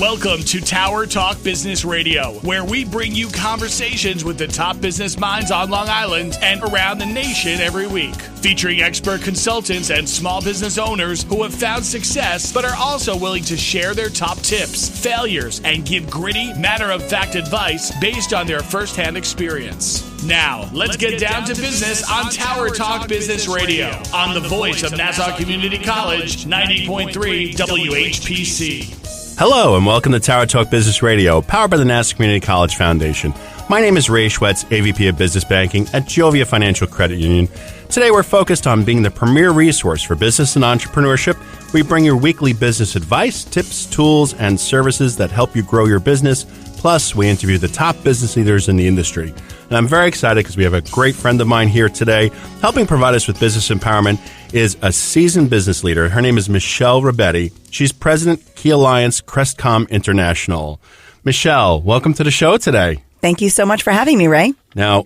Welcome to Tower Talk Business Radio, where we bring you conversations with the top business minds on Long Island and around the nation every week. Featuring expert consultants and small business owners who have found success but are also willing to share their top tips, failures, and give gritty, matter-of-fact advice based on their firsthand experience. Now, let's get down to business on Tower Talk Business Radio on the voice of Nassau Community College, 90.3 WHPC. Hello and welcome to Tower Talk Business Radio, powered by the Nassau Community College Foundation. My name is Ray Schwetz, AVP of Business Banking at Jovia Financial Credit Union. Today we're focused on being the premier resource for business and entrepreneurship. We bring you weekly business advice, tips, tools, and services that help you grow your business. Plus, we interview the top business leaders in the industry. And I'm very excited because we have a great friend of mine here today. Helping provide us with business empowerment is a seasoned business leader. Her name is Michele Rebetti. She's president, Key Alliance, Crestcom International. Michele, welcome to the show today. Thank you so much for having me, Ray. Now,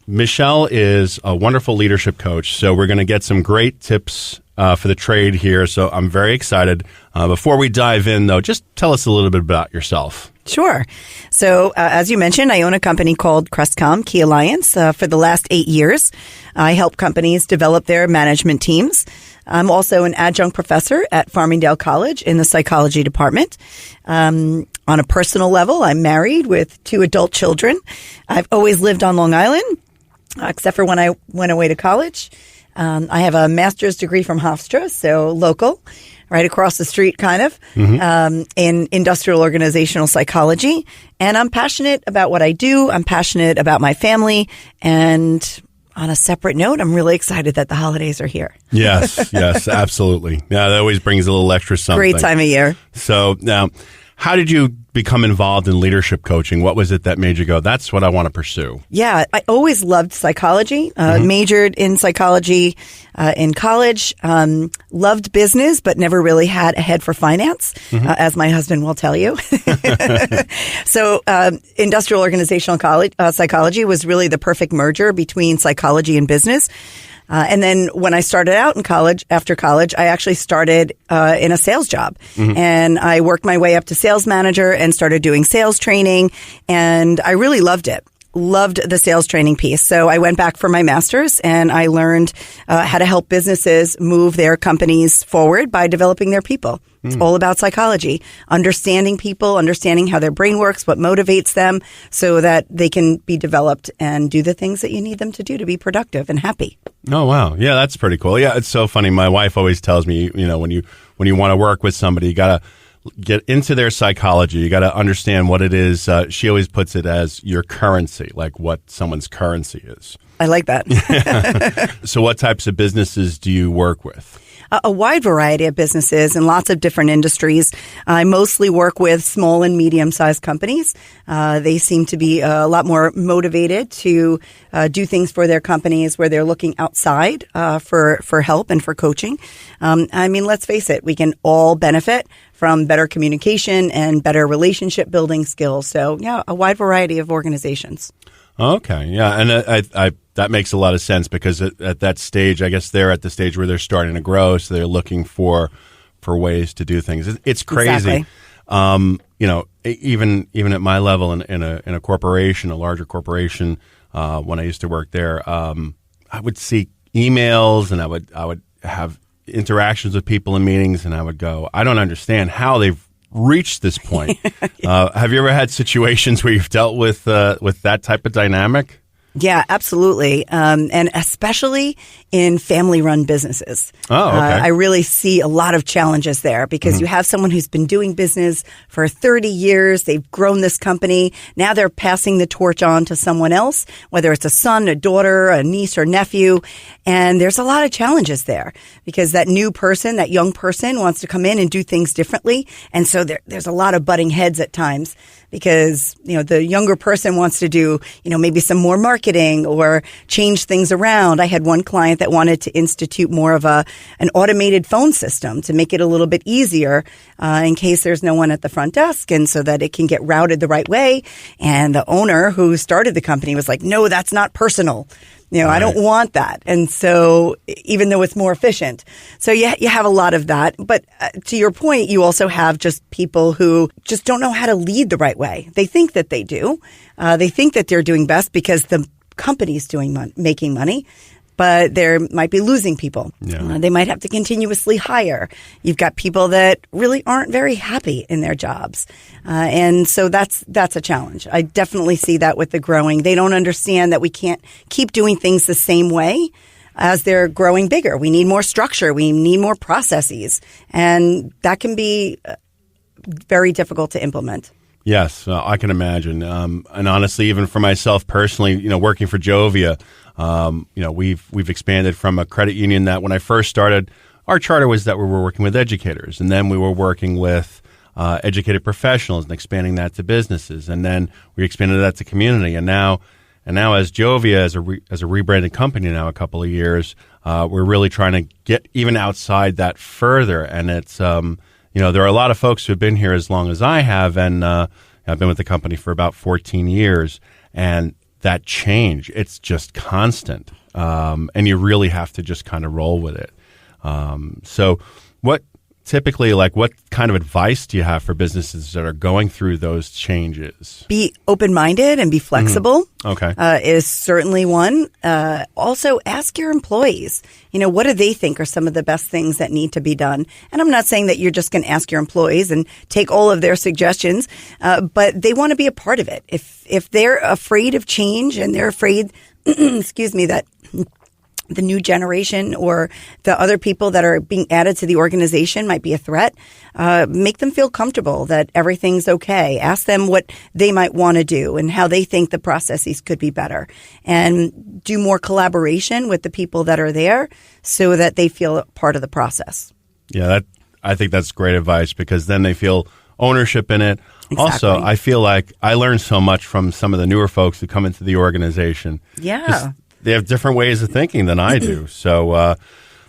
Michele is a wonderful leadership coach, so we're going to get some great tips for the trade here. So I'm very excited. Before we dive in, though, just tell us a little bit about yourself. Sure. So, as you mentioned, I own a company called Crestcom Key Alliance. For the last 8 years, I help companies develop their management teams. I'm also an adjunct professor at Farmingdale College in the psychology department. On a personal level, I'm married with 2 adult children. I've always lived on Long Island, except for when I went away to college. I have a master's degree from Hofstra, so local, right across the street, kind of, in industrial organizational psychology. And I'm passionate about what I do. I'm passionate about my family. And on a separate note, I'm really excited that the holidays are here. Yes, absolutely. Yeah, that always brings a little extra something. Great time of year. So now, how did you become involved in leadership coaching? What was it that made you go, that's what I want to pursue? Yeah, I always loved psychology, majored in psychology in college, loved business, but never really had a head for finance, as my husband will tell you. So industrial organizational psychology was really the perfect merger between psychology and business. And then when I started out in college, after college, I actually started in a sales job. And I worked my way up to sales manager and started doing sales training. And I really loved it. Loved the sales training piece. So I went back for my master's and I learned how to help businesses move their companies forward by developing their people. It's all about psychology, understanding people, understanding how their brain works, what motivates them so that they can be developed and do the things that you need them to do to be productive and happy. Oh, wow. Yeah, that's pretty cool. Yeah, it's so funny. My wife always tells me, you know, when you want to work with somebody, you got to get into their psychology. You got to understand what it is. She always puts it as your currency, like what someone's currency is. I like that. So what types of businesses do you work with? A wide variety of businesses in lots of different industries. I mostly work with small and medium-sized companies. They seem to be a lot more motivated to do things for their companies where they're looking outside for help and for coaching. I mean, let's face it, we can all benefit from better communication and better relationship building skills. So, yeah, a wide variety of organizations. Okay, yeah, and I that makes a lot of sense because at that stage, I guess they're at the stage where they're starting to grow, so they're looking for ways to do things. It's crazy, exactly. You know, even at my level in a corporation, a larger corporation, when I used to work there, I would see emails and I would have interactions with people in meetings, and I would go, I don't understand how they've reached this point. Have you ever had situations where you've dealt with that type of dynamic? Yeah, absolutely. And especially in family-run businesses. Oh, okay. I really see a lot of challenges there because you have someone who's been doing business for 30 years. They've grown this company. Now they're passing the torch on to someone else, whether it's a son, a daughter, a niece, or nephew. And there's a lot of challenges there because that new person, that young person wants to come in and do things differently. And so there's a lot of butting heads at times because, you know, the younger person wants to do, you know, maybe some more marketing or change things around. I had one client that wanted to institute more of an automated phone system to make it a little bit easier in case there's no one at the front desk and so that it can get routed the right way. And the owner who started the company was like, no, that's not personal. I don't want that. And so even though it's more efficient. So you have a lot of that. But to your point, you also have just people who just don't know how to lead the right way. They think that they do. They think that they're doing best because the company's making money. But they might be losing people. Yeah. They might have to continuously hire. You've got people that really aren't very happy in their jobs. And so that's a challenge. I definitely see that with the growing. They don't understand that we can't keep doing things the same way as they're growing bigger. We need more structure. We need more processes. And that can be very difficult to implement. Yes, I can imagine. And honestly, even for myself personally, working for Jovia, we've expanded from a credit union that when I first started, our charter was that we were working with educators, and then we were working with educated professionals and expanding that to businesses, and then we expanded that to community, and now as Jovia, as a rebranded company now a couple of years, we're really trying to get even outside that further, and it's there are a lot of folks who have been here as long as I have, and I've been with the company for about 14 years, and that change, it's just constant, and you really have to just kind of roll with it. So what kind of advice do you have for businesses that are going through those changes? Be open-minded and be flexible. Mm-hmm. Okay. Is certainly one. Also, ask your employees, what do they think are some of the best things that need to be done? And I'm not saying that you're just going to ask your employees and take all of their suggestions, but they want to be a part of it. If they're afraid of change and they're afraid, that the new generation or the other people that are being added to the organization might be a threat, make them feel comfortable that everything's okay. Ask them what they might want to do and how they think the processes could be better, and do more collaboration with the people that are there so that they feel part of the process. Yeah, I think that's great advice, because then they feel ownership in it. Exactly. Also, I feel like I learned so much from some of the newer folks who come into the organization. Yeah. They have different ways of thinking than I do. So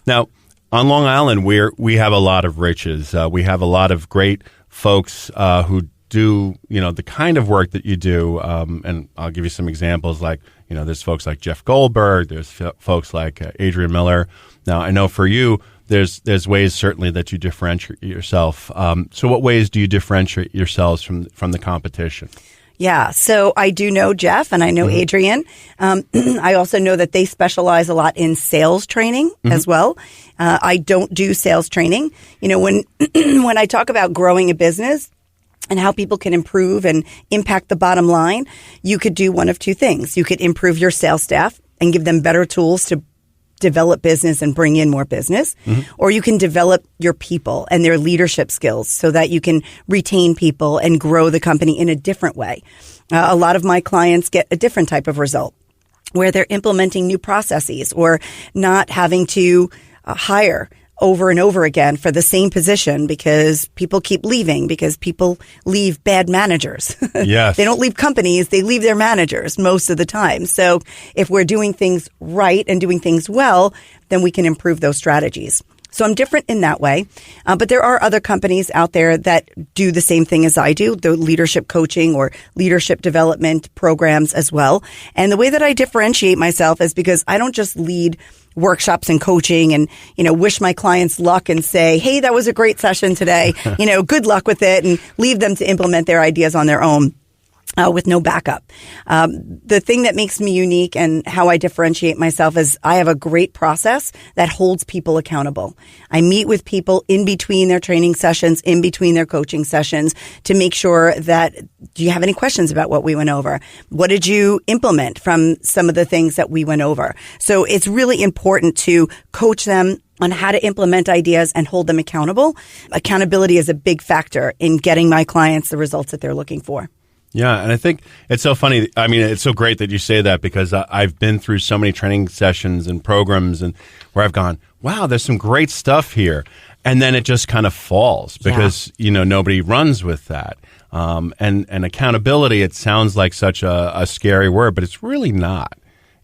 now on Long Island, we have a lot of riches. We have a lot of great folks who do the kind of work that you do. And I'll give you some examples. Like there's folks like Jeff Goldberg. There's folks like Adrian Miller. Now I know for you, there's ways certainly that you differentiate yourself. So what ways do you differentiate yourselves from the competition? Yeah, so I do know Jeff and I know Adrian. I also know that they specialize a lot in sales training as well. I don't do sales training. When I talk about growing a business and how people can improve and impact the bottom line, you could do one of two things. You could improve your sales staff and give them better tools to develop business and bring in more business, or you can develop your people and their leadership skills so that you can retain people and grow the company in a different way. A lot of my clients get a different type of result where they're implementing new processes or not having to hire over and over again for the same position because people keep leaving, because people leave bad managers. Yes. They don't leave companies, they leave their managers most of the time. So if we're doing things right and doing things well, then we can improve those strategies. So I'm different in that way. But there are other companies out there that do the same thing as I do, the leadership coaching or leadership development programs as well. And the way that I differentiate myself is because I don't just lead workshops and coaching and, wish my clients luck and say, hey, that was a great session today. Good luck with it, and leave them to implement their ideas on their own. With no backup. The thing that makes me unique and how I differentiate myself is I have a great process that holds people accountable. I meet with people in between their training sessions, in between their coaching sessions to make sure that, do you have any questions about what we went over? What did you implement from some of the things that we went over? So it's really important to coach them on how to implement ideas and hold them accountable. Accountability is a big factor in getting my clients the results that they're looking for. Yeah, and I think it's so funny. I mean, it's so great that you say that, because I've been through so many training sessions and programs and where I've gone, wow, there's some great stuff here. And then it just kind of falls because, nobody runs with that. And accountability, it sounds like such a scary word, but it's really not.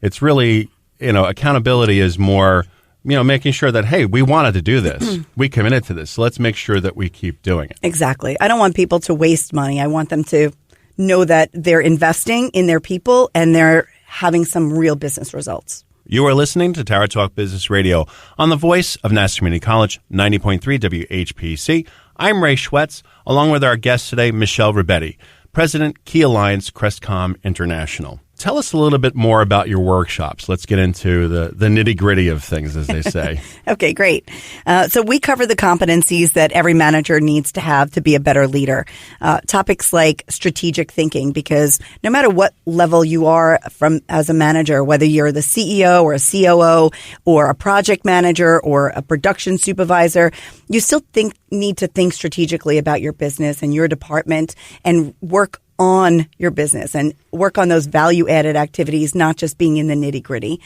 It's really, accountability is more, making sure that, hey, we wanted to do this. We committed to this. So let's make sure that we keep doing it. Exactly. I don't want people to waste money. I want them to know that they're investing in their people and they're having some real business results. You are listening to Tara Talk Business Radio on the voice of Nassau Community College, 90.3 WHPC. I'm Ray Schwetz, along with our guest today, Michele Rebetti, President, Key Alliance, Crestcom International. Tell us a little bit more about your workshops. Let's get into the nitty-gritty of things, as they say. Okay, great. So we cover the competencies that every manager needs to have to be a better leader. Topics like strategic thinking, because no matter what level you are from as a manager, whether you're the CEO or a COO or a project manager or a production supervisor, you still need to think strategically about your business and your department and work on your business and work on those value-added activities, not just being in the nitty-gritty.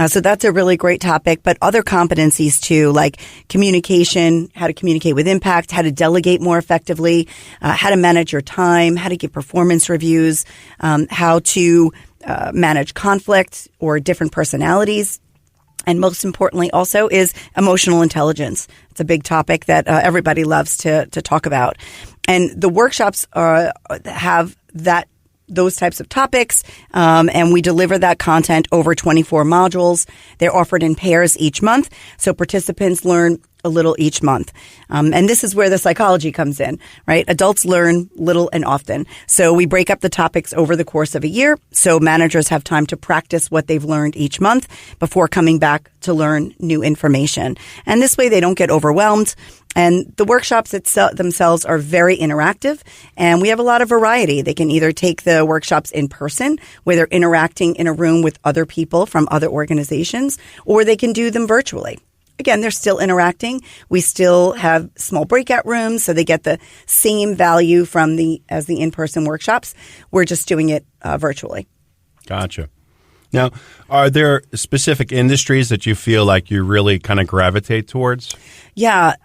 So that's a really great topic, but other competencies too, like communication, how to communicate with impact, how to delegate more effectively, how to manage your time, how to give performance reviews, how to manage conflict or different personalities. And most importantly also is emotional intelligence. It's a big topic that everybody loves to talk about. And the workshops have those types of topics, and we deliver that content over 24 modules. They're offered in pairs each month, so participants learn a little each month. And this is where the psychology comes in, right? Adults learn little and often. So we break up the topics over the course of a year, so managers have time to practice what they've learned each month before coming back to learn new information. And this way they don't get overwhelmed. And the workshops themselves are very interactive, and we have a lot of variety. They can either take the workshops in person, where they're interacting in a room with other people from other organizations, or they can do them virtually. Again, they're still interacting. We still have small breakout rooms, so they get the same value as the in-person workshops. We're just doing it virtually. Gotcha. Now, are there specific industries that you feel like you really kind of gravitate towards? Yeah,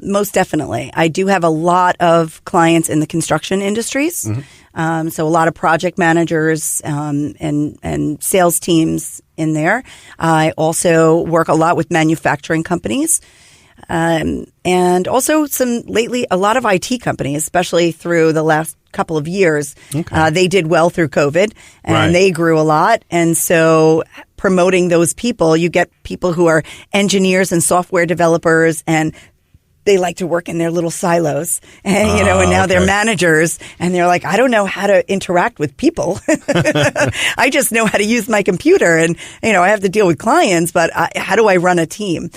most definitely. I do have a lot of clients in the construction industries. Mm-hmm. So a lot of project managers and sales teams in there. I also work a lot with manufacturing companies. And also a lot of IT companies, especially through the last couple of years. Okay. They did well through COVID and They grew a lot. And so promoting those people, you get people who are engineers and software developers, and they like to work in their little silos, and and now they're managers, and they're like, I don't know how to interact with people. I just know how to use my computer, and I have to deal with clients, but how do I run a team?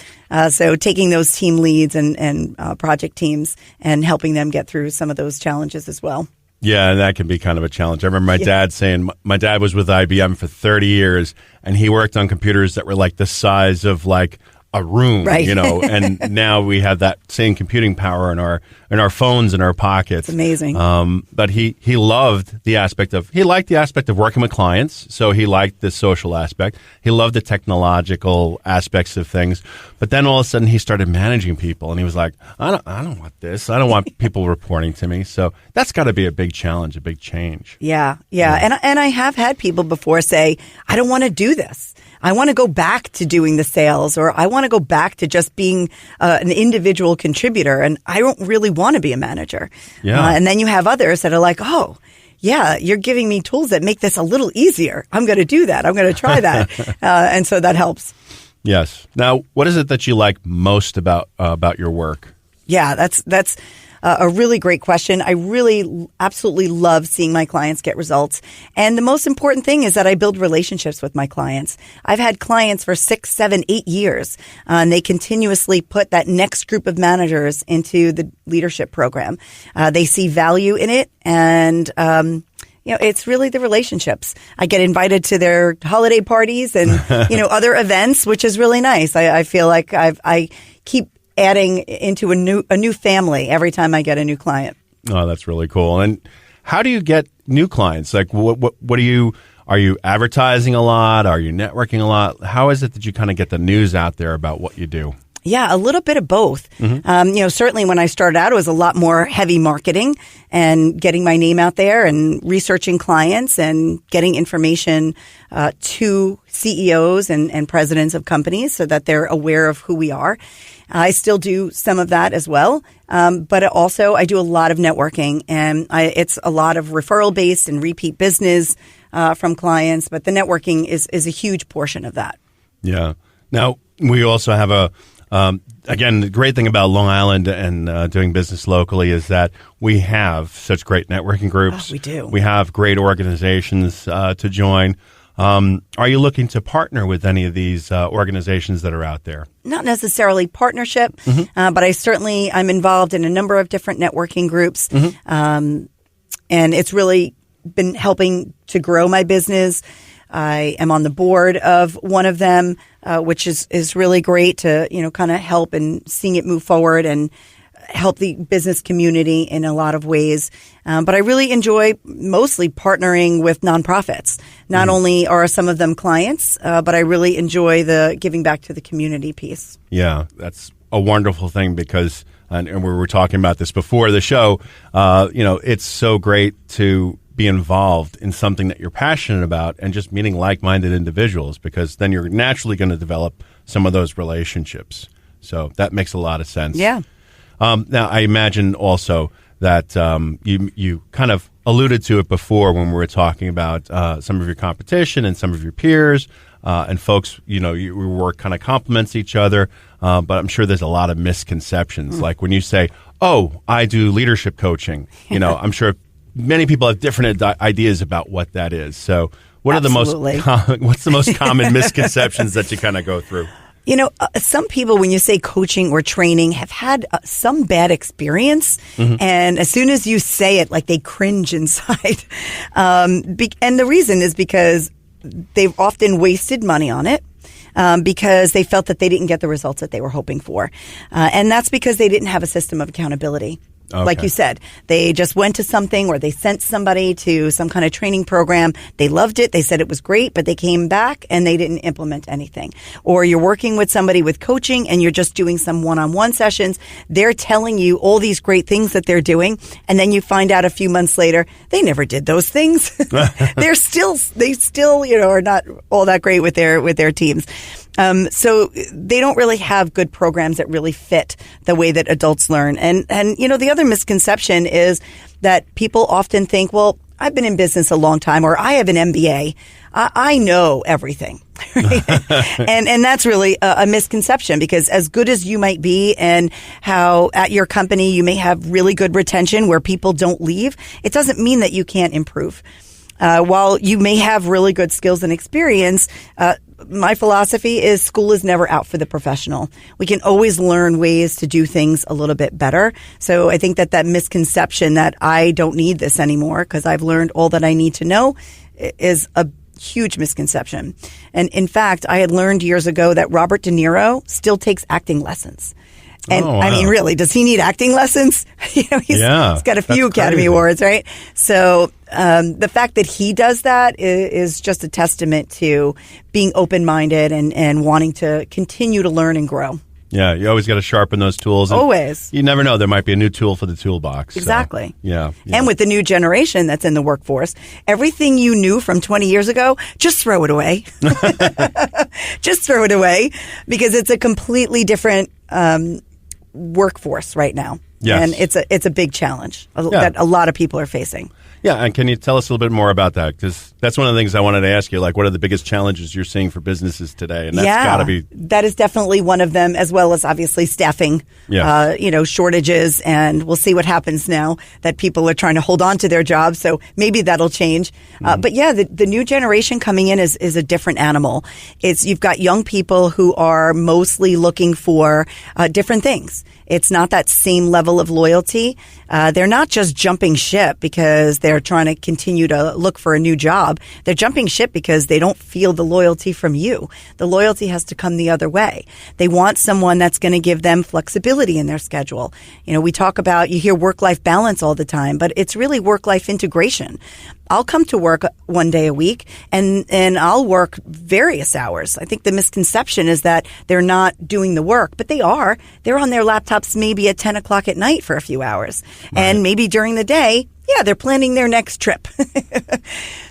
So taking those team leads and project teams and helping them get through some of those challenges as well. Yeah, and that can be kind of a challenge. I remember my dad saying, my dad was with IBM for 30 years, and he worked on computers that were like the size of like a room, right. And now we have that same computing power in our phones in our pockets. It's amazing. But he liked the aspect of working with clients, so he liked the social aspect. He loved the technological aspects of things. But then all of a sudden he started managing people, and he was like, I don't want this. I don't want people reporting to me. So that's got to be a big challenge, a big change. Yeah. And I have had people before say, I don't want to do this. I want to go back to doing the sales, or I want to go back to just being an individual contributor, and I don't really want to be a manager. Yeah. And then you have others that are like, oh, yeah, you're giving me tools that make this a little easier. I'm going to do that. I'm going to try that. And so that helps. Yes. Now, what is it that you like most about your work? Yeah, that's a really great question. I really absolutely love seeing my clients get results. And the most important thing is that I build relationships with my clients. I've had clients for 6, 7, 8 years, and they continuously put that next group of managers into the leadership program. They see value in it, and it's really the relationships. I get invited to their holiday parties and, other events, which is really nice. I feel like I keep adding into a new family every time I get a new client. Oh, that's really cool. And how do you get new clients? Like, what are you advertising a lot? Are you networking a lot? How is it that you kind of get the news out there about what you do? Yeah, a little bit of both. Mm-hmm. Certainly when I started out, it was a lot more heavy marketing and getting my name out there and researching clients and getting information to CEOs and presidents of companies so that they're aware of who we are. I still do some of that as well. But also I do a lot of networking, and it's a lot of referral based and repeat business. from clients, but the networking is a huge portion of that. Yeah. Now, we also have again, the great thing about Long Island and doing business locally is that we have such great networking groups. Oh, we do. We have great organizations to join. Are you looking to partner with any of these organizations that are out there? Not necessarily partnership, but I'm involved in a number of different networking groups. And it's really been helping to grow my business. I am on the board of one of them, which is really great to, kind of help and seeing it move forward and help the business community in a lot of ways. But I really enjoy mostly partnering with nonprofits. Not only are some of them clients, but I really enjoy the giving back to the community piece. Yeah, that's a wonderful thing because, and we were talking about this before the show, it's so great to be involved in something that you're passionate about and just meeting like-minded individuals, because then you're naturally going to develop some of those relationships. So that makes a lot of sense. Yeah. Now, I imagine also that you kind of alluded to it before when we were talking about some of your competition and some of your peers and folks, your work kind of complements each other. But I'm sure there's a lot of misconceptions. Like when you say, oh, I do leadership coaching, I'm sure many people have different ideas about what that is. So what Absolutely. what's the most common misconceptions that you kind of go through? Some people, when you say coaching or training, have had some bad experience. And as soon as you say it, like they cringe inside. And the reason is because they've often wasted money on it. Because they felt that they didn't get the results that they were hoping for. And that's because they didn't have a system of accountability. Okay. Like you said, they just went to something or they sent somebody to some kind of training program. They loved it. They said it was great, but they came back and they didn't implement anything. Or you're working with somebody with coaching and you're just doing some one-on-one sessions. They're telling you all these great things that they're doing. And then you find out a few months later, they never did those things. they still, are not all that great with their teams. So they don't really have good programs that really fit the way that adults learn. And the other misconception is that people often think, well, I've been in business a long time, or I have an MBA. I know everything. Right? and that's really a misconception, because as good as you might be and how at your company you may have really good retention where people don't leave, it doesn't mean that you can't improve. While you may have really good skills and experience, my philosophy is school is never out for the professional. We can always learn ways to do things a little bit better. So I think that misconception that I don't need this anymore because I've learned all that I need to know is a huge misconception. And in fact, I had learned years ago that Robert De Niro still takes acting lessons. And I mean, really, does he need acting lessons? He's got a few Academy Awards, right? So the fact that he does that is just a testament to being open-minded and wanting to continue to learn and grow. Yeah, you always got to sharpen those tools. Always. You never know. There might be a new tool for the toolbox. Exactly. So, yeah. And with the new generation that's in the workforce, everything you knew from 20 years ago, just throw it away. Just throw it away, because it's a completely different workforce right now. Yes. And it's a big challenge that a lot of people are facing. Yeah, and can you tell us a little bit more about that? Because that's one of the things I wanted to ask you, like what are the biggest challenges you're seeing for businesses today? And that's got to be... That is definitely one of them, as well as obviously staffing, shortages, and we'll see what happens now that people are trying to hold on to their jobs, so maybe that'll change. But yeah, the new generation coming in is a different animal. You've got young people who are mostly looking for different things. It's not that same level of loyalty. They're not just jumping ship because they're trying to continue to look for a new job. They're jumping ship because they don't feel the loyalty from you. The loyalty has to come the other way. They want someone that's going to give them flexibility in their schedule. You hear work-life balance all the time, but it's really work-life integration. I'll come to work one day a week and I'll work various hours. I think the misconception is that they're not doing the work, but they are. They're on their laptops maybe at 10 o'clock at night for a few hours. Right. And maybe during the day, they're planning their next trip.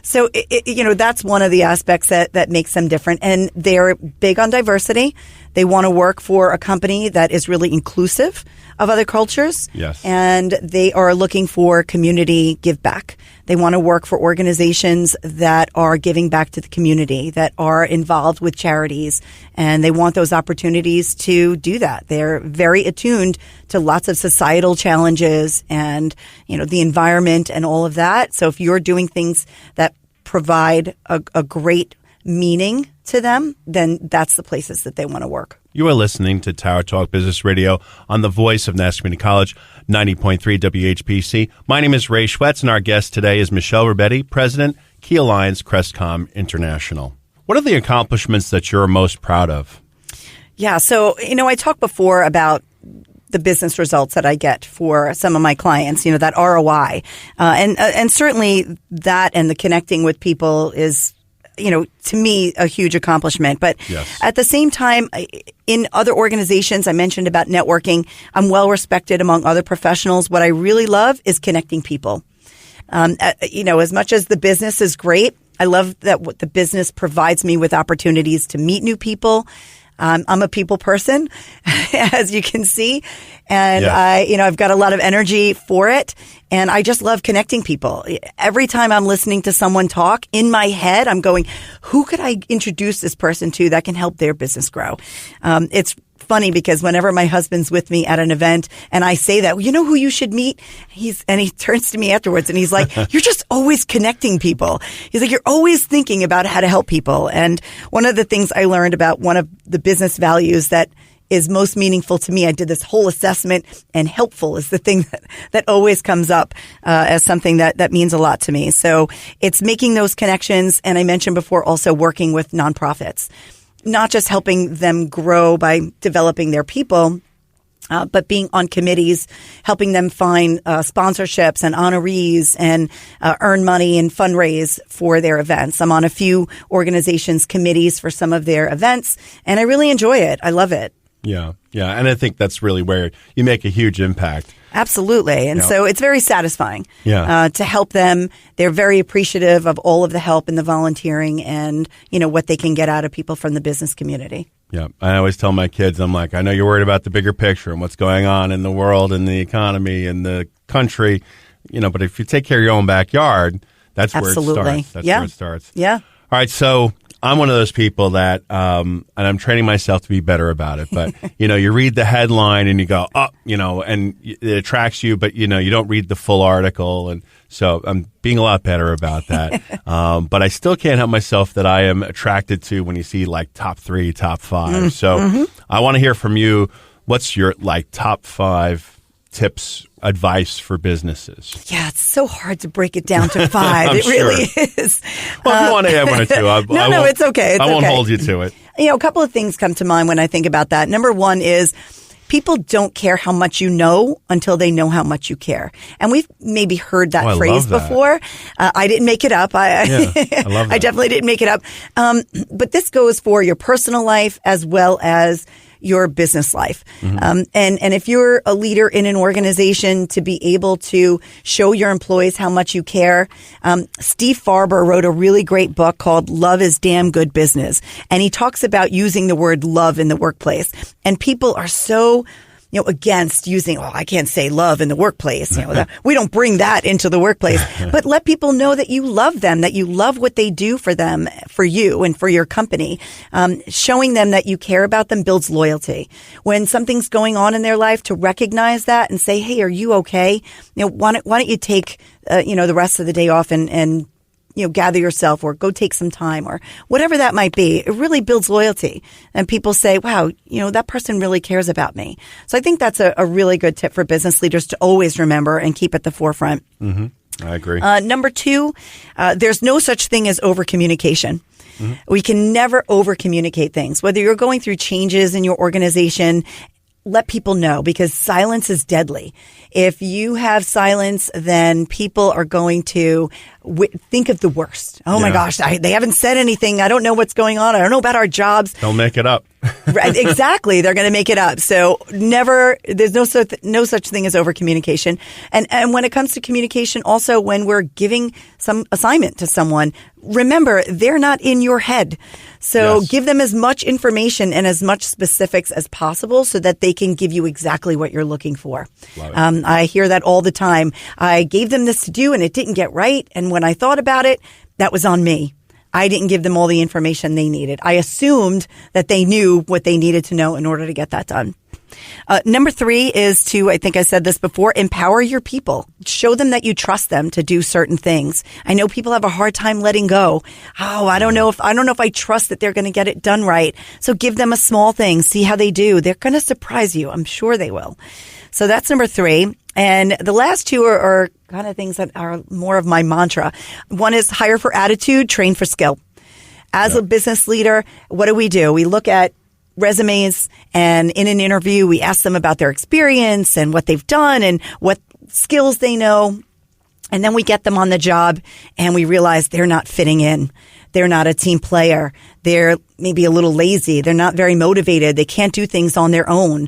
So, that's one of the aspects that makes them different. And they're big on diversity. They want to work for a company that is really inclusive of other cultures. Yes. And they are looking for community give back. They want to work for organizations that are giving back to the community, that are involved with charities, and they want those opportunities to do that. They're very attuned to lots of societal challenges and, the environment and all of that. So if you're doing things that provide a great meaning to them, then that's the places that they want to work. You are listening to Tower Talk Business Radio on the voice of Nassau Community College, 90.3 WHPC. My name is Ray Schwetz, and our guest today is Michele Rebetti, President, Key Alliance Crestcom International. What are the accomplishments that you're most proud of? Yeah, so, I talked before about the business results that I get for some of my clients, that ROI. And certainly that and the connecting with people is, to me, a huge accomplishment. But yes. At the same time, in other organizations, I mentioned about networking. I'm well respected among other professionals. What I really love is connecting people. As much as the business is great, I love that what the business provides me with opportunities to meet new people. I'm a people person, as you can see, and yes. I've got a lot of energy for it, and I just love connecting people. Every time I'm listening to someone talk, in my head, I'm going, who could I introduce this person to that can help their business grow? It's funny because whenever my husband's with me at an event and I say that, you know who you should meet? He turns to me afterwards and he's like, you're just always connecting people. He's like, you're always thinking about how to help people. And one of the things I learned about one of the business values that is most meaningful to me, I did this whole assessment, and helpful is the thing that always comes up as something that means a lot to me. So it's making those connections. And I mentioned before also working with nonprofits. Not just helping them grow by developing their people, but being on committees, helping them find sponsorships and honorees and earn money and fundraise for their events. I'm on a few organizations' committees for some of their events, and I really enjoy it. I love it. Yeah. And I think that's really where you make a huge impact. Absolutely. And so it's very satisfying to help them. They're very appreciative of all of the help and the volunteering and, what they can get out of people from the business community. Yeah. I always tell my kids, I'm like, I know you're worried about the bigger picture and what's going on in the world and the economy and the country, but if you take care of your own backyard, that's Absolutely. Where it starts. That's where it starts. Yeah. All right. So I'm one of those people that, and I'm training myself to be better about it, but, you read the headline and you go, and it attracts you, but, you don't read the full article. And so I'm being a lot better about that. But I still can't help myself that I am attracted to when you see like top 3, top 5. So I want to hear from you. What's your top 5 tips, advice for businesces? Yeah, it's so hard to break it down to 5. It really is. Well, if you want to add 1 or 2, no, it's okay. I won't hold you to it. A couple of things come to mind when I think about that. Number 1 is people don't care how much you know until they know how much you care. And we've maybe heard that phrase before. I didn't make it up. I love that. I definitely didn't make it up. But this goes for your personal life as well as your business life. And if you're a leader in an organization, to be able to show your employees how much you care. Steve Farber wrote a really great book called Love is Damn Good Business. And he talks about using the word love in the workplace. And people are so against using, I can't say love in the workplace. We don't bring that into the workplace. But let people know that you love them, that you love what they do for them, for you and for your company. Showing them that you care about them builds loyalty. When something's going on in their life, to recognize that and say, hey, are you okay? Why don't you take, the rest of the day off and gather yourself or go take some time or whatever that might be. It really builds loyalty. And people say, wow, that person really cares about me. So I think that's a really good tip for business leaders to always remember and keep at the forefront. Mm-hmm. I agree. Number 2, there's no such thing as over-communication. Mm-hmm. We can never over-communicate things. Whether you're going through changes in your organization, let people know, because silence is deadly. If you have silence, then people are going to think of the worst. Oh my gosh, they haven't said anything. I don't know what's going on. I don't know about our jobs. They'll make it up. Right, exactly. They're going to make it up. So there's no such thing as over communication. And when it comes to communication, also when we're giving some assignment to someone, remember, they're not in your head. So give them as much information and as much specifics as possible so that they can give you exactly what you're looking for. I hear that all the time. I gave them this to do and it didn't get right. And when I thought about it, that was on me. I didn't give them all the information they needed. I assumed that they knew what they needed to know in order to get that done. Number 3 is to, I think I said this before, empower your people. Show them that you trust them to do certain things. I know people have a hard time letting go. Oh, I don't know if I trust that they're going to get it done right. So give them a small thing. See how they do. They're going to surprise you. I'm sure they will. So that's number 3. And the last 2 are kind of things that are more of my mantra. One is hire for attitude, train for skill. As a business leader, what do? We look at resumes, and in an interview, we ask them about their experience and what they've done and what skills they know. And then we get them on the job and we realize they're not fitting in. They're not a team player. They're maybe a little lazy. They're not very motivated. They can't do things on their own.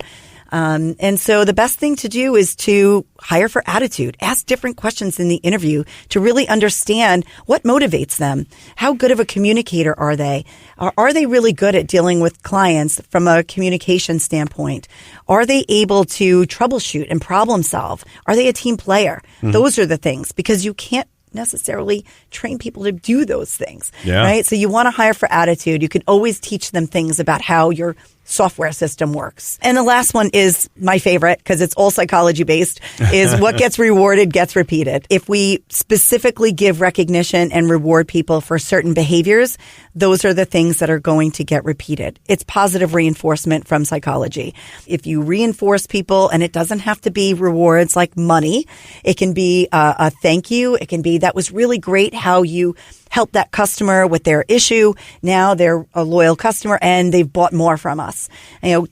And so the best thing to do is to hire for attitude. Ask different questions in the interview to really understand what motivates them. How good of a communicator are they? Are they really good at dealing with clients from a communication standpoint? Are they able to troubleshoot and problem solve? Are they a team player? Mm-hmm. Those are the things, because you can't necessarily train people to do those things, right? So you want to hire for attitude. You can always teach them things about how your software system works. And the last one is my favorite, because it's all psychology based, is what gets rewarded gets repeated. If we specifically give recognition and reward people for certain behaviors, those are the things that are going to get repeated. It's positive reinforcement from psychology. If you reinforce people, and it doesn't have to be rewards like money, it can be a thank you. It can be, that was really great how you help that customer with their issue. Now they're a loyal customer and they've bought more from us.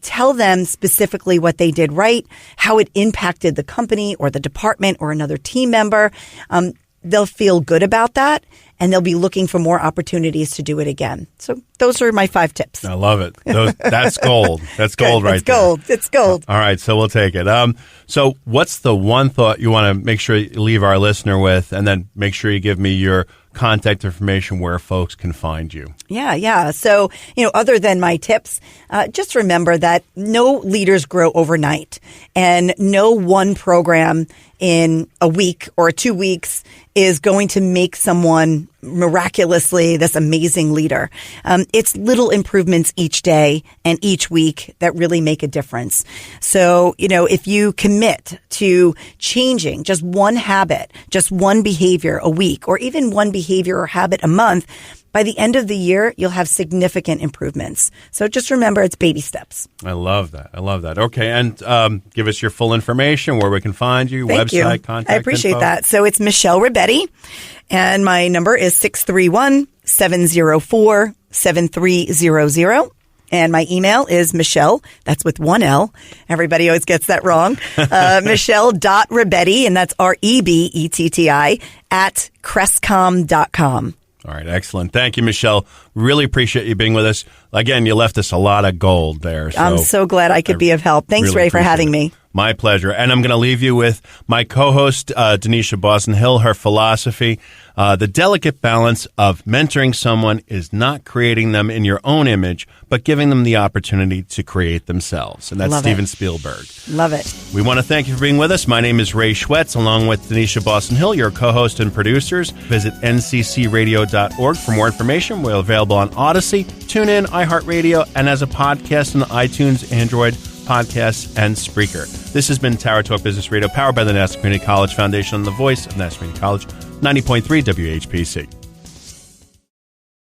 Tell them specifically what they did right, how it impacted the company or the department or another team member. They'll feel good about that, and they'll be looking for more opportunities to do it again. So those are my 5 tips. I love it. That's gold. That's gold right there. It's gold. It's gold. All right, so we'll take it. So what's the one thought you want to make sure you leave our listener with, and then make sure you give me your contact information where folks can find you? Yeah. So, other than my tips, just remember that no leaders grow overnight, and no one program in a week or 2 weeks is going to make someone miraculously this amazing leader. It's little improvements each day and each week that really make a difference. So, if you commit to changing just one habit, just one behavior a week, or even one behavior or habit a month, by the end of the year, you'll have significant improvements. So just remember, it's baby steps. I love that. Okay, and give us your full information, where we can find you, website, contact I appreciate info. that. So it's Michele Rebetti, and my number is 631-704-7300. And my email is Michele, that's with one L. Everybody always gets that wrong. Michele.Rebetti, and that's Rebetti, at Crestcom.com. All right, excellent. Thank you, Michele. Really appreciate you being with us. Again, you left us a lot of gold there. So I'm so glad I could be of help. Thanks, really Ray, for having me. My pleasure. And I'm going to leave you with my co-host, Denisha Boston-Hill, her philosophy. The delicate balance of mentoring someone is not creating them in your own image, but giving them the opportunity to create themselves. And that's Steven Spielberg. Love it. We want to thank you for being with us. My name is Ray Schwetz, along with Denisha Boston-Hill, your co-host and producers. Visit nccradio.org for more information. We're available on Odyssey, TuneIn, iHeartRadio, and as a podcast on iTunes, Android, Podcasts, and Spreaker. This has been Tower Talk Business Radio, powered by the National Community College Foundation, and the voice of National Community College, 90.3 WHPC.